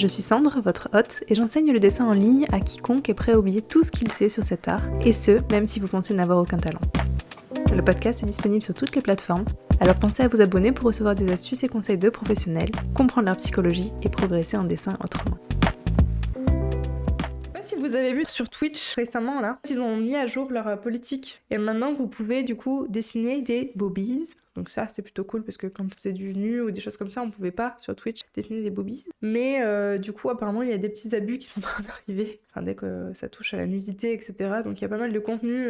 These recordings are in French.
Je suis Sandre, votre hôte, et j'enseigne le dessin en ligne à quiconque est prêt à oublier tout ce qu'il sait sur cet art, et ce, même si vous pensez n'avoir aucun talent. Le podcast est disponible sur toutes les plateformes, alors pensez à vous abonner pour recevoir des astuces et conseils de professionnels, comprendre leur psychologie et progresser en dessin autrement. Je sais pas si vous avez vu sur Twitch récemment, là, ils ont mis à jour leur politique, et maintenant vous pouvez du coup dessiner des boobies. Donc ça, c'est plutôt cool parce que quand on faisait du nu ou des choses comme ça, on pouvait pas sur Twitch dessiner des boobies. Mais du coup, apparemment, il y a des petits abus qui sont en train d'arriver. Enfin, dès que ça touche à la nudité, etc. Donc il y a pas mal de contenu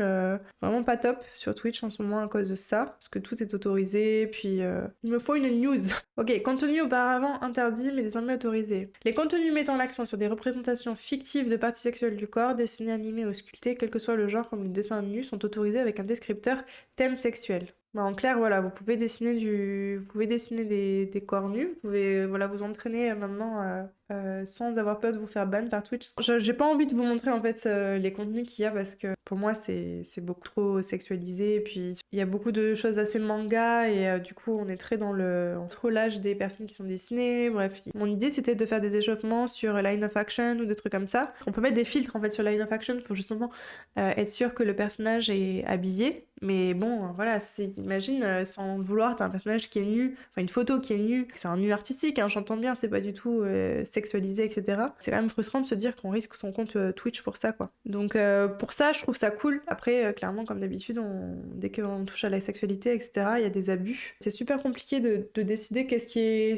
vraiment pas top sur Twitch en ce moment à cause de ça. Parce que tout est autorisé, puis il me faut une news. Ok, contenu auparavant interdit mais désormais autorisé. Les contenus mettant l'accent sur des représentations fictives de parties sexuelles du corps, dessinées, animées ou sculptées, quel que soit le genre comme le dessin nu, sont autorisés avec un descripteur thème sexuel. Bah en clair, voilà, vous pouvez dessiner des corps nus, vous pouvez vous entraîner maintenant sans avoir peur de vous faire ban par Twitch. J'ai pas envie de vous montrer en fait les contenus qu'il y a parce que pour moi c'est beaucoup trop sexualisé et puis il y a beaucoup de choses assez manga et du coup on est très dans le trollage des personnes qui sont dessinées, bref. Mon idée c'était de faire des échauffements sur Line of Action ou des trucs comme ça. On peut mettre des filtres en fait sur Line of Action pour justement être sûr que le personnage est habillé. Mais bon, voilà, imagine, sans le vouloir, t'as un personnage qui est nu, enfin une photo qui est nue, c'est un nu artistique, hein, j'entends bien, c'est pas du tout sexualisé, etc. C'est quand même frustrant de se dire qu'on risque son compte Twitch pour ça, quoi. Donc pour ça, je trouve ça cool. Après, clairement, comme d'habitude, dès qu'on touche à la sexualité, etc., il y a des abus. C'est super compliqué de décider qu'est-ce qui est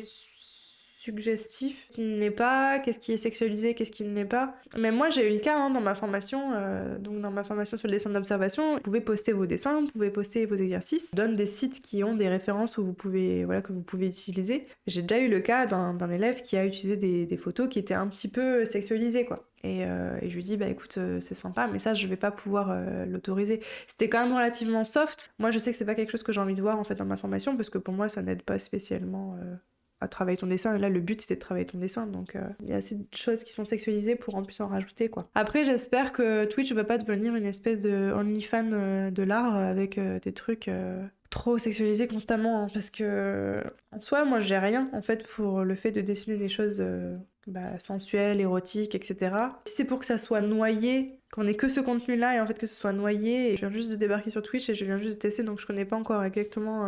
suggestif, qu'est-ce qui ne l'est pas, qu'est-ce qui est sexualisé, qu'est-ce qui ne l'est pas. Mais moi j'ai eu le cas dans ma formation, donc dans ma formation sur le dessin d'observation, vous pouvez poster vos dessins, vous pouvez poster vos exercices, je donne des sites qui ont des références où que vous pouvez utiliser. J'ai déjà eu le cas d'un élève qui a utilisé des photos qui étaient un petit peu sexualisées, quoi. Et je lui dis, bah écoute, c'est sympa, mais ça, je vais pas pouvoir l'autoriser. C'était quand même relativement soft. Moi, je sais que c'est pas quelque chose que j'ai envie de voir en fait dans ma formation, parce que pour moi, ça n'aide pas spécialement à travailler ton dessin. Là, le but, c'était de travailler ton dessin, donc il y a assez de choses qui sont sexualisées pour en plus en rajouter, quoi. Après, j'espère que Twitch va pas devenir une espèce de OnlyFans de l'art avec des trucs trop sexualisés constamment, hein, parce que en soi, moi, j'ai rien, en fait, pour le fait de dessiner des choses sensuelles, érotiques, etc. Si c'est pour que ça soit noyé, qu'on ait que ce contenu-là et en fait que ce soit noyé, et je viens juste de débarquer sur Twitch et je viens juste de tester, donc je connais pas encore exactement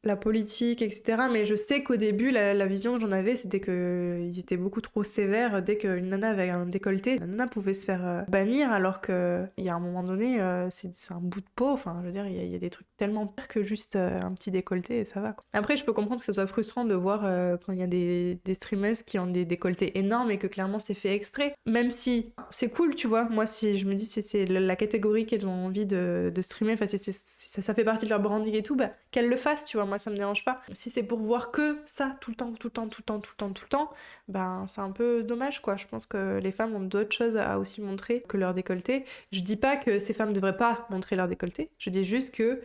la politique, etc. Mais je sais qu'au début, la vision que j'en avais, c'était qu'ils étaient beaucoup trop sévères. Dès qu'une nana avait un décolleté, la nana pouvait se faire bannir, alors qu'il y a un moment donné, c'est un bout de peau. Enfin, je veux dire, il y a des trucs tellement pires que juste un petit décolleté et ça va, quoi. Après, je peux comprendre que ce soit frustrant de voir quand il y a des streamers qui ont des décolletés énormes et que clairement c'est fait exprès. Même si c'est cool, tu vois. Moi, si je me dis si c'est la catégorie qu'elles ont envie de streamer, enfin, si ça fait partie de leur branding et tout, bah, qu'elles le fassent, tu vois. Moi, ça me dérange pas. Si c'est pour voir que ça tout le temps, ben c'est un peu dommage, quoi. Je pense que les femmes ont d'autres choses à aussi montrer que leur décolleté. Je dis pas que ces femmes devraient pas montrer leur décolleté. Je dis juste que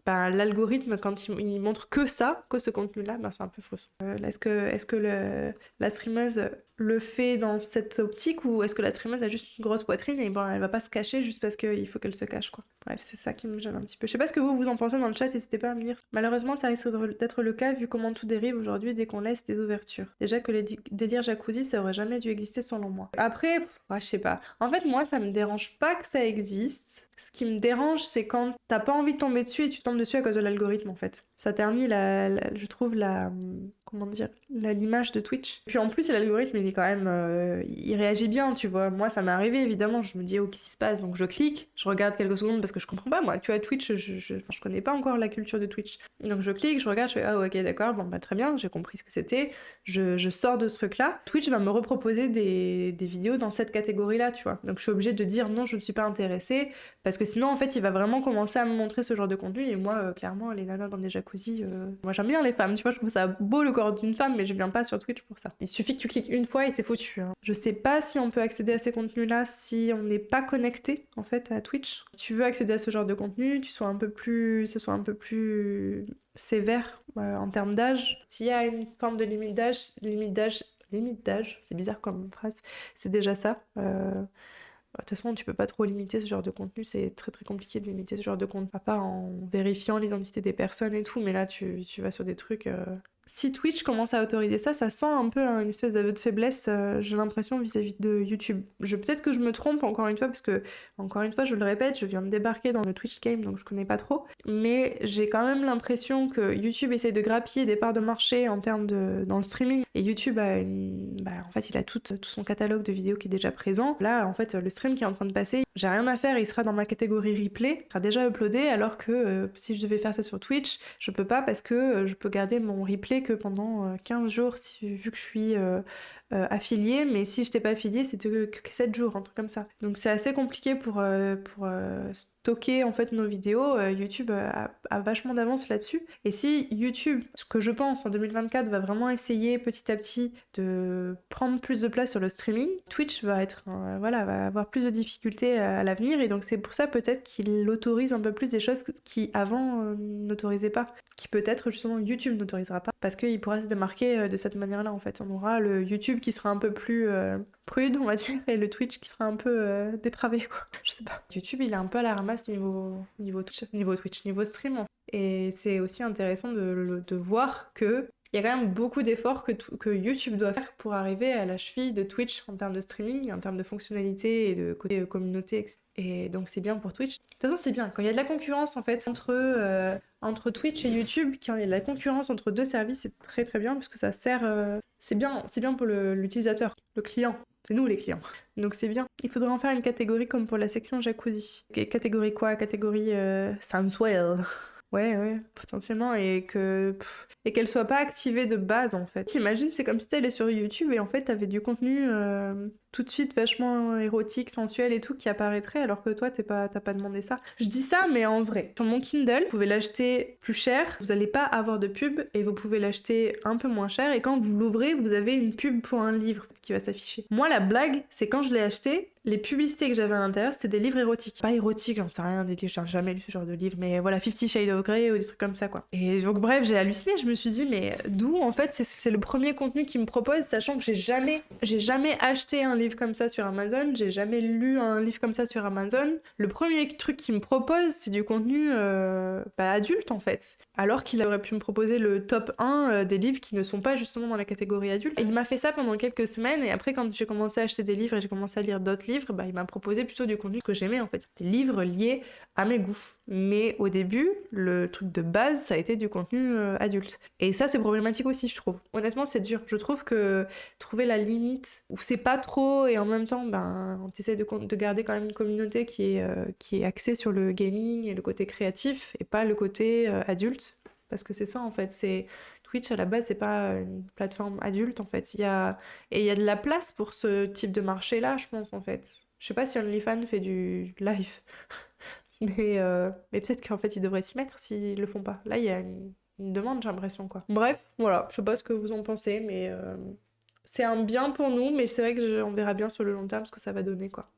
l'algorithme, quand il montre que ça, que ce contenu-là, c'est un peu frustrant. Est-ce que la streameuse le fait dans cette optique ou est-ce que la streameuse a juste une grosse poitrine et elle va pas se cacher juste parce qu'il faut qu'elle se cache, quoi. Bref, c'est ça qui me gêne un petit peu. Je sais pas ce que vous en pensez dans le chat, n'hésitez pas à me dire. Malheureusement, ça risque d'être le cas vu comment tout dérive aujourd'hui dès qu'on laisse des ouvertures. Déjà que les délires jacuzzi, ça aurait jamais dû exister selon moi. Après, je sais pas. En fait, moi, ça me dérange pas que ça existe. Ce qui me dérange, c'est quand t'as pas envie de tomber dessus et tu tombes dessus à cause de l'algorithme, en fait. Ça ternit je trouve comment dire, l'image de Twitch. Puis en plus, l'algorithme, il est quand même, il réagit bien, tu vois. Moi, ça m'est arrivé, évidemment. Je me dis, oh, qu'est-ce qui se passe? Donc je clique, je regarde quelques secondes parce que je comprends pas, moi. Tu vois, Twitch, je connais pas encore la culture de Twitch. Donc je clique, je regarde, je fais, ah, ok, d'accord, bon, très bien, j'ai compris ce que c'était. Je sors de ce truc-là. Twitch va me reproposer des vidéos dans cette catégorie-là, tu vois. Donc je suis obligée de dire, non, je ne suis pas intéressée, parce que sinon, en fait, il va vraiment commencer à me montrer ce genre de contenu. Et moi, clairement, les nanas dans des jacuzzi, moi, j'aime bien les femmes, tu vois, je trouve ça beau le corps d'une femme, mais je viens pas sur Twitch pour ça. Il suffit que tu cliques une fois et c'est foutu, hein. Je sais pas si on peut accéder à ces contenus-là si on n'est pas connecté, en fait, à Twitch. Si tu veux accéder à ce genre de contenu, ce soit un peu plus sévère en termes d'âge. S'il y a une forme de limite d'âge, c'est bizarre comme phrase, c'est déjà ça. De toute façon, tu peux pas trop limiter ce genre de contenu, c'est très très compliqué de limiter ce genre de contenu, à part en vérifiant l'identité des personnes et tout, mais là tu vas sur des trucs si Twitch commence à autoriser ça, ça sent un peu une espèce d'aveu de faiblesse, j'ai l'impression, vis-à-vis de YouTube. Peut-être que je me trompe encore une fois, parce que, encore une fois, je le répète, je viens de débarquer dans le Twitch game, donc je connais pas trop. Mais j'ai quand même l'impression que YouTube essaye de grappiller des parts de marché en termes dans le streaming. Et YouTube a en fait, il a tout son catalogue de vidéos qui est déjà présent. Là, en fait, le stream qui est en train de passer, j'ai rien à faire, il sera dans ma catégorie replay, il sera déjà uploadé, alors que si je devais faire ça sur Twitch, je peux pas parce que je peux garder mon replay que pendant 15 jours vu que je suis affiliée, mais si je n'étais pas affiliée, c'était que 7 jours, un truc comme ça. Donc c'est assez compliqué pour stocker en fait nos vidéos. YouTube a vachement d'avance là-dessus. Et si YouTube, ce que je pense en 2024, va vraiment essayer petit à petit de prendre plus de place sur le streaming, Twitch va va avoir plus de difficultés à l'avenir, et donc c'est pour ça peut-être qu'il autorise un peu plus des choses qui avant n'autorisaient pas, qui peut-être justement YouTube n'autorisera pas, parce qu'il pourra se démarquer de cette manière-là en fait. On aura le YouTube qui sera un peu plus prude, on va dire, et le Twitch qui sera un peu dépravé, quoi. Je sais pas. YouTube, il est un peu à la ramasse niveau Twitch, niveau stream. Et c'est aussi intéressant de voir que il y a quand même beaucoup d'efforts que YouTube doit faire pour arriver à la cheville de Twitch en termes de streaming, en termes de fonctionnalités et de côté communauté, etc. Et donc c'est bien pour Twitch. De toute façon, c'est bien. Quand il y a de la concurrence, en fait, entre Twitch et YouTube, quand il y a de la concurrence entre deux services, c'est très très bien, parce que ça sert... c'est bien pour l'utilisateur, le client. C'est nous les clients. Donc c'est bien. Il faudrait en faire une catégorie comme pour la section jacuzzi. Catégorie quoi? Catégorie sensuelle. Ouais, potentiellement, et qu'elle soit pas activée de base en fait. T'imagines, c'est comme si t'allais sur YouTube et en fait t'avais du contenu tout de suite vachement érotique, sensuel et tout qui apparaîtrait, alors que toi t'as pas demandé ça. Je dis ça, mais en vrai, sur mon Kindle, vous pouvez l'acheter plus cher, vous allez pas avoir de pub, et vous pouvez l'acheter un peu moins cher, et quand vous l'ouvrez, vous avez une pub pour un livre qui va s'afficher. Moi, la blague, c'est quand je l'ai acheté, les publicités que j'avais à l'intérieur, c'était des livres érotiques. Pas érotiques, j'en sais rien, des livres, j'ai jamais lu ce genre de livre, mais voilà, 50 Shades of Grey ou des trucs comme ça, quoi. Et donc, bref, j'ai halluciné, je me suis dit, mais d'où, en fait, c'est le premier contenu qu'ils me proposent, sachant que j'ai jamais acheté un livre comme ça sur Amazon, j'ai jamais lu un livre comme ça sur Amazon. Le premier truc qu'ils me proposent, c'est du contenu adulte, en fait. Alors qu'il aurait pu me proposer le top 1 des livres qui ne sont pas justement dans la catégorie adulte. Et il m'a fait ça pendant quelques semaines, et après, quand j'ai commencé à acheter des livres et j'ai commencé à lire d'autres livres, il m'a proposé plutôt du contenu que j'aimais en fait. Des livres liés à mes goûts. Mais au début, le truc de base, ça a été du contenu adulte. Et ça, c'est problématique aussi, je trouve. Honnêtement, c'est dur. Je trouve que trouver la limite où c'est pas trop, et en même temps, on essaie de garder quand même une communauté qui est axée sur le gaming et le côté créatif, et pas le côté adulte. Parce que c'est ça, en fait. Twitch, à la base, c'est pas une plateforme adulte, en fait. Il y a de la place pour ce type de marché-là, je pense, en fait. Je sais pas si OnlyFans fait du live, mais peut-être qu'en fait, ils devraient s'y mettre s'ils le font pas. Là, il y a une demande, j'ai l'impression, quoi. Bref, voilà, je sais pas ce que vous en pensez, mais c'est un bien pour nous, mais c'est vrai que on verra bien sur le long terme ce que ça va donner, quoi.